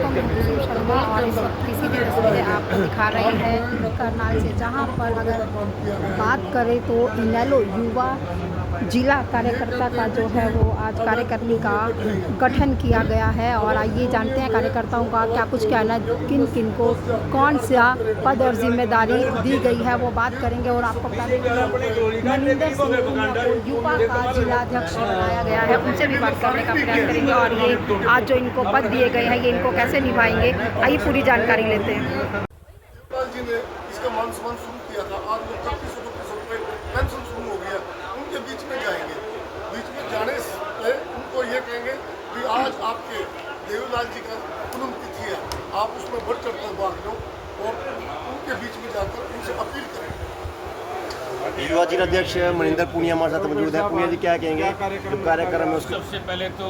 दोस्तों, मैं कुसुम शर्मा और इस वक्त की सीधी तस्वीरें आपको दिखा रही है करनाल से, जहां पर अगर बात करें तो इनेलो युवा जिला कार्यकर्ता का जो है वो आज कार्यकारिणी का गठन किया गया है। और आइए जानते हैं कार्यकर्ताओं का क्या कुछ कहना, किन किन को कौन सा पद और जिम्मेदारी दी गई है वो बात करेंगे। और आपको बता दें कि मनिंदर सिंह को युवा का जिलाध्यक्ष बनाया गया है, उनसे भी बात करने का प्रयास करेंगे। और ये आज जो इनको पद दिए गए हैं ये इनको कैसे निभाएंगे, आइए पूरी जानकारी लेते हैं। जी ने इसका मान सम्मान शुरू किया था, आज वो 31-32 रुपये पेंशन शुरू हो गया। उनके बीच में जाएंगे, बीच में जाने से उनको ये कहेंगे कि आज आपके देवीलाल जी का पुण्यतिथि है, आप उसमें बढ़ चढ़ कर भाग लो और उनके बीच में जाकर उनसे अपील करें। युवा जिलाध्यक्ष मनिंदर पुनिया हमारे साथ मौजूद है। पुनिया जी क्या कहेंगे जो कार्यक्रम है उसके? सबसे पहले तो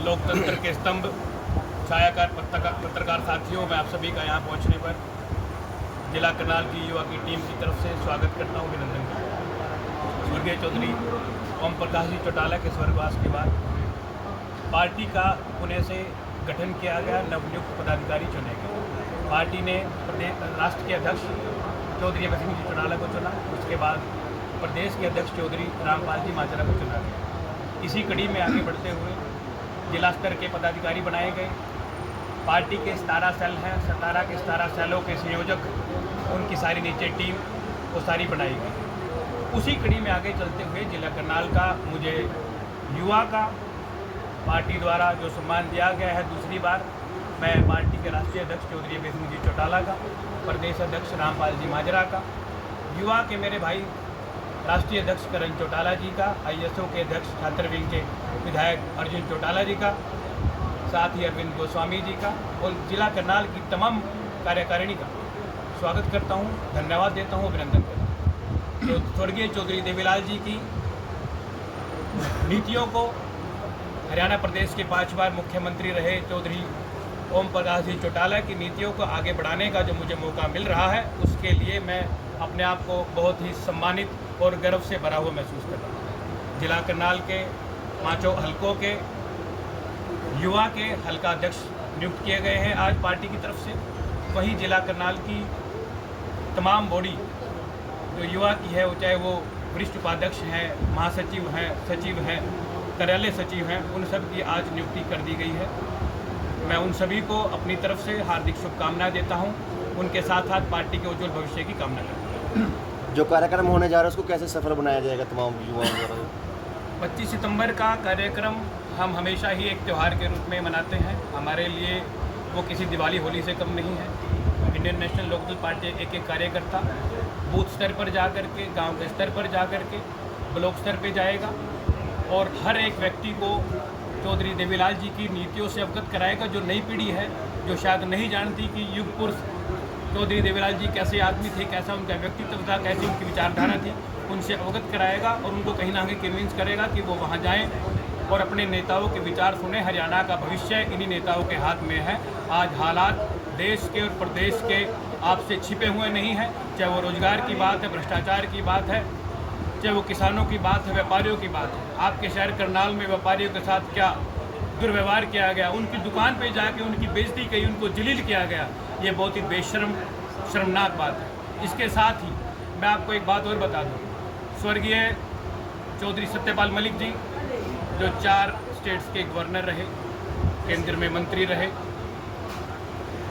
लोकतंत्र के स्तंभ छायाकार पत्रकार साथियों, मैं आप सभी का यहाँ पहुँचने पर जिला करनाल की युवा की टीम की तरफ से स्वागत करता हूँ, अभिनंदन करता हूँ। स्वर्गीय चौधरी ओम प्रकाश जी चौटाला के स्वर्गवास के बाद पार्टी का पुणे से गठन किया गया, नवनियुक्त पदाधिकारी चुने गए। पार्टी ने राष्ट्र के अध्यक्ष चौधरी अभय सिंह जी चौटाला को चुना, उसके बाद प्रदेश के अध्यक्ष चौधरी रामपाल जी माजरा को चुना गया। इसी कड़ी में आगे बढ़ते हुए जिला स्तर के पदाधिकारी बनाए गए। पार्टी के 17 सेल हैं, 17 के 17 सेलों के संयोजक, उनकी सारी नीचे टीम वो सारी बनाई गई। उसी कड़ी में आगे चलते हुए जिला करनाल का मुझे युवा का पार्टी द्वारा जो सम्मान दिया गया है, दूसरी बार मैं पार्टी के राष्ट्रीय अध्यक्ष चौधरी अभय सिंह जी चौटाला का, प्रदेश अध्यक्ष रामपाल जी माजरा का, युवा के मेरे भाई राष्ट्रीय अध्यक्ष करण चौटाला जी का, ISO के अध्यक्ष छात्र विंग के विधायक अर्जुन चौटाला जी का, साथ ही अरविंद गोस्वामी जी का और जिला करनाल की तमाम कार्यकारिणी का स्वागत करता हूं, धन्यवाद देता हूं, अभिनंदन करता हूं। तो स्वर्गीय चौधरी देवीलाल जी की नीतियों को, हरियाणा प्रदेश के 5 बार मुख्यमंत्री रहे चौधरी ओम प्रकाश जी चौटाला की नीतियों को आगे बढ़ाने का जो मुझे मौका मिल रहा है, उसके लिए मैं अपने आप को बहुत ही सम्मानित और गर्व से भरा हुआ महसूस कर रहा हूँ। जिला करनाल के 5 हलकों के युवा के हल्का अध्यक्ष नियुक्त किए गए हैं आज पार्टी की तरफ से। वहीं जिला करनाल की तमाम बॉडी जो युवा की है, वो चाहे वो वरिष्ठ उपाध्यक्ष हैं, महासचिव हैं, सचिव हैं, कार्यालय सचिव हैं, उन सब की आज नियुक्ति कर दी गई है। मैं उन सभी को अपनी तरफ से हार्दिक शुभकामनाएं देता हूं, उनके साथ साथ पार्टी के उज्जवल भविष्य की कामना करता हूं। जो कार्यक्रम होने जा रहा है उसको कैसे सफल बनाया जाएगा तमाम युवाओं द्वारा? 25 सितंबर का कार्यक्रम हम हमेशा ही एक त्यौहार के रूप में मनाते हैं। हमारे लिए वो किसी दिवाली होली से कम नहीं है। इंडियन नेशनल लोकदल पार्टी एक कार्यकर्ता बूथ स्तर पर जा कर के, गाँव के स्तर पर जा कर के, ब्लॉक स्तर पर जाएगा और हर एक व्यक्ति को चौधरी देवीलाल जी की नीतियों से अवगत कराएगा। जो नई पीढ़ी है, जो शायद नहीं जानती कि युग पुरुष चौधरी देवीलाल जी कैसे आदमी थे, कैसा उनका व्यक्तित्व था, कैसी उनकी विचारधारा थी, उनसे अवगत कराएगा और उनको कहीं ना कहीं कन्विंस करेगा कि वो वहाँ जाएं और अपने नेताओं के विचार सुने। हरियाणा का भविष्य इन्हीं नेताओं के हाथ में है। आज हालात देश के और प्रदेश के आपसे छिपे हुए नहीं हैं, चाहे वो रोजगार की बात है, भ्रष्टाचार की बात है, चाहे वो किसानों की बात है, व्यापारियों की बात है। आपके शहर करनाल में व्यापारियों के साथ क्या दुर्व्यवहार किया गया, उनकी दुकान पे जाके उनकी बेइज्जती की, उनको जलील किया गया, ये बहुत ही शर्मनाक बात है। इसके साथ ही मैं आपको एक बात और बता दूँ, स्वर्गीय चौधरी सत्यपाल मलिक जी जो 4 स्टेट्स के गवर्नर रहे, केंद्र में मंत्री रहे,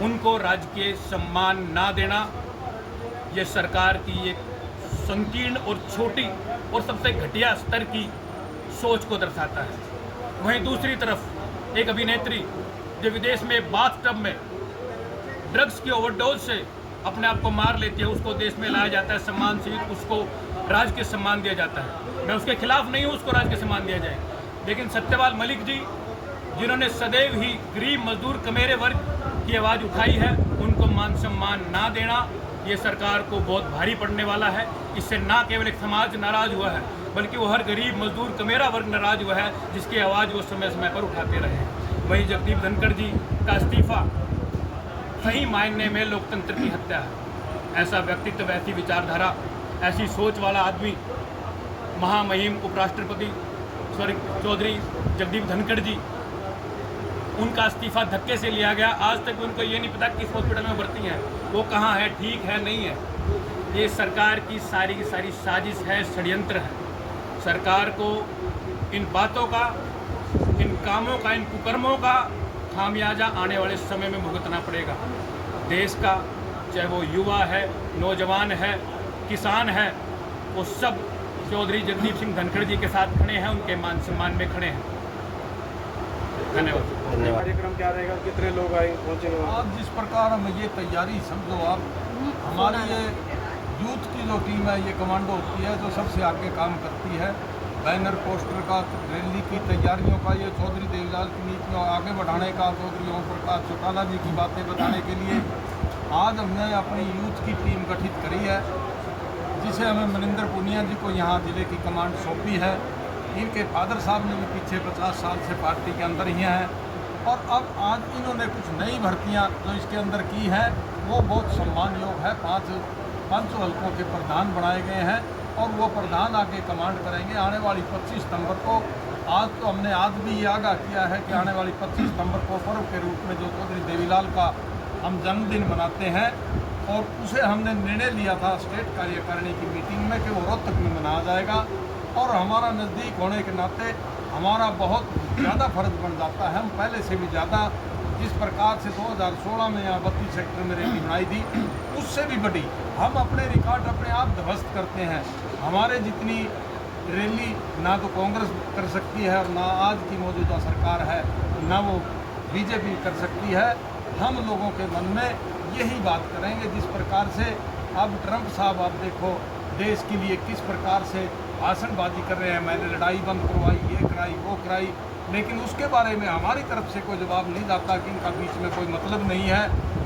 उनको राजकीय सम्मान ना देना ये सरकार की एक संकीर्ण और छोटी और सबसे घटिया स्तर की सोच को दर्शाता है। वहीं दूसरी तरफ एक अभिनेत्री जो विदेश में बाथटब में ड्रग्स की ओवरडोज से अपने आप को मार लेती है, उसको देश में लाया जाता है सम्मान से, उसको राजकीय सम्मान दिया जाता है। मैं उसके खिलाफ नहीं हूँ, उसको राजकीय सम्मान दिया जाए, लेकिन सत्यपाल मलिक जी जिन्होंने सदैव ही गरीब मजदूर कमेरे वर्ग की आवाज़ उठाई है, उनको मान सम्मान ना देना ये सरकार को बहुत भारी पड़ने वाला है। इससे ना केवल एक समाज नाराज हुआ है, बल्कि वो हर गरीब मजदूर कमेरा वर्ग नाराज हुआ है, जिसकी आवाज़ वो समय समय पर उठाते रहे। वहीं जगदीप धनखड़ जी का इस्तीफा सही मायने में लोकतंत्र की हत्या है। ऐसा व्यक्तित्व, ऐसी विचारधारा, ऐसी सोच वाला आदमी, महामहिम उपराष्ट्रपति स्वर्गीय चौधरी जगदीप धनखड़ जी उनका इस्तीफा धक्के से लिया गया। आज तक उनको ये नहीं पता किस हॉस्पिटल में भर्ती हैं, वो कहाँ है, ठीक है नहीं है। ये सरकार की सारी साजिश है, षड्यंत्र है। सरकार को इन बातों का, इन कामों का, इन कुकर्मों का खामियाजा आने वाले समय में भुगतना पड़ेगा। देश का, चाहे वो युवा है, नौजवान है, किसान है, वो सब चौधरी जगदीप सिंह धनखड़ जी के साथ खड़े हैं, उनके मान सम्मान में खड़े हैं। धन्यवाद। धन्यवाद। कार्यक्रम क्या रहेगा, कितने लोग आए पहुँचेंगे? आज जिस प्रकार हम ये तैयारी समझो आप, हमारी ये यूथ की जो टीम है, ये कमांडो होती है जो सबसे आगे काम करती है। बैनर पोस्टर का, रैली की तैयारियों का, ये चौधरी देवीलाल की नीतियों आगे बढ़ाने का, चौधरी ओम प्रकाश चौटाला जी की बातें बताने के लिए आज हमने अपनी यूथ की टीम गठित करी है, जिसे हमें मनिंदर पुनिया जी को यहाँ जिले की कमांड सौंपी है। इनके फादर साहब ने भी पीछे 50 साल से पार्टी के अंदर ही हैं, और अब आज इन्होंने कुछ नई भर्तियाँ जो इसके अंदर की हैं वो बहुत सम्मान योग है। 5 हल्कों के प्रधान बनाए गए हैं और वो प्रधान आगे कमांड करेंगे। आने वाली 25 सितंबर को, आज तो हमने आज भी ये आगाह किया है कि आने वाली 25 सितंबर को पर्व के रूप में जो चौधरी देवीलाल का हम जन्मदिन मनाते हैं, और उसे हमने निर्णय लिया था स्टेट कार्यकारिणी की मीटिंग में कि वो रोहतक में मनाया जाएगा। और हमारा नज़दीक होने के नाते हमारा बहुत ज़्यादा फर्ज बन जाता है। हम पहले से भी ज़्यादा, जिस प्रकार से 2016 में यहाँ 32 सेक्टर में रैली बनाई थी, उससे भी बड़ी हम अपने रिकॉर्ड अपने आप ध्वस्त करते हैं। हमारे जितनी रैली ना तो कांग्रेस कर सकती है और ना आज की मौजूदा सरकार है, ना वो बीजेपी कर सकती है। हम लोगों के मन में यही बात करेंगे। जिस प्रकार से अब ट्रंप साहब, आप देखो देश के लिए किस प्रकार से भाषणबाजी कर रहे हैं, मैंने लड़ाई बंद करवाई, ये कराई, वो कराई, लेकिन उसके बारे में हमारी तरफ से कोई जवाब नहीं आता कि इनका बीच में कोई मतलब नहीं है।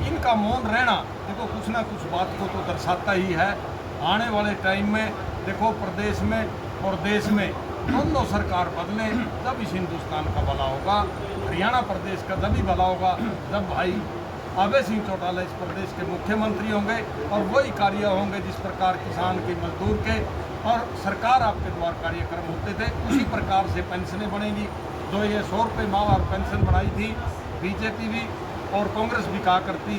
इनका मौन रहना देखो कुछ ना कुछ बात को तो दर्शाता ही है। आने वाले टाइम में देखो प्रदेश में और देश में दोनों सरकार बदले, जब इस हिंदुस्तान का भला होगा। हरियाणा प्रदेश का तभी भला होगा जब भाई अभय सिंह चौटाला इस प्रदेश के मुख्यमंत्री होंगे, और वही कार्य होंगे जिस प्रकार किसान के, मजदूर के और सरकार आपके द्वार कार्यक्रम होते थे, उसी प्रकार से पेंशनें बढ़ेंगी। जो ये 100 रुपये माहवार पेंशन बढ़ाई थी, बीजेपी भी और कांग्रेस भी कहा करती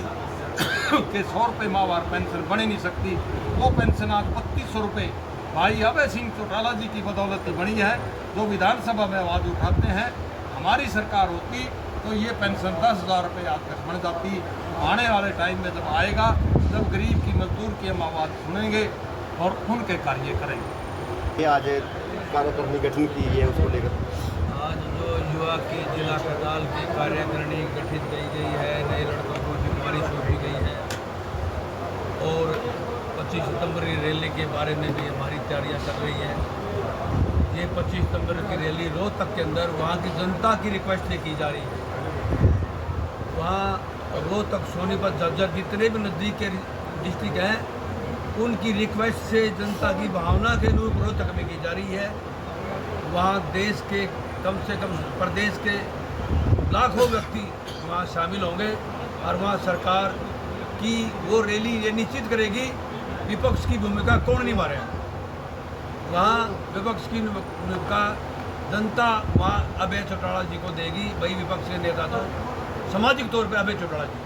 कि 100 रुपये माहवार पेंशन बढ़ ही नहीं सकती, वो पेंशन आज 3200 रुपये भाई अभय सिंह चौटाला जी की बदौलत बनी है, जो विधानसभा में आवाज़ उठाते हैं। हमारी सरकार होती तो ये पेंशन 10,000 रुपये आज तक बढ़ जाती। आने वाले टाइम में जब आएगा, जब गरीब की, मजदूर की हम आवाज़ सुनेंगे और उनके कार्य करेंगे। ये आज कार्यकारिणी गठन की है, उसको लेकर आज जो युवा की जिला करनाल की कार्यकारिणी गठित की गई है, नए लड़कों को जिम्मेदारी सौंपी गई है, और 25 सितंबर की रैली के बारे में भी हमारी तैयारियां चल रही हैं। ये 25 सितंबर की रैली रोहतक के अंदर वहाँ की जनता की रिक्वेस्ट से की जा रही है। वहाँ रोहतक, सोनीपत, झज्जर जितने भी नज़दीक के डिस्ट्रिक्ट हैं, उनकी रिक्वेस्ट से जनता की भावना के अनुरूप रोहतक में की जा रही है। वहाँ देश के कम से कम प्रदेश के लाखों व्यक्ति वहाँ शामिल होंगे, और वहाँ सरकार की वो रैली ये निश्चित करेगी विपक्ष की भूमिका कौन निभा रहे हैं। वहाँ विपक्ष की भूमिका जनता वहाँ अभय चौटाला जी को देगी। वही विपक्ष के नेता तो सामाजिक तौर पे अभय चौटाला जी।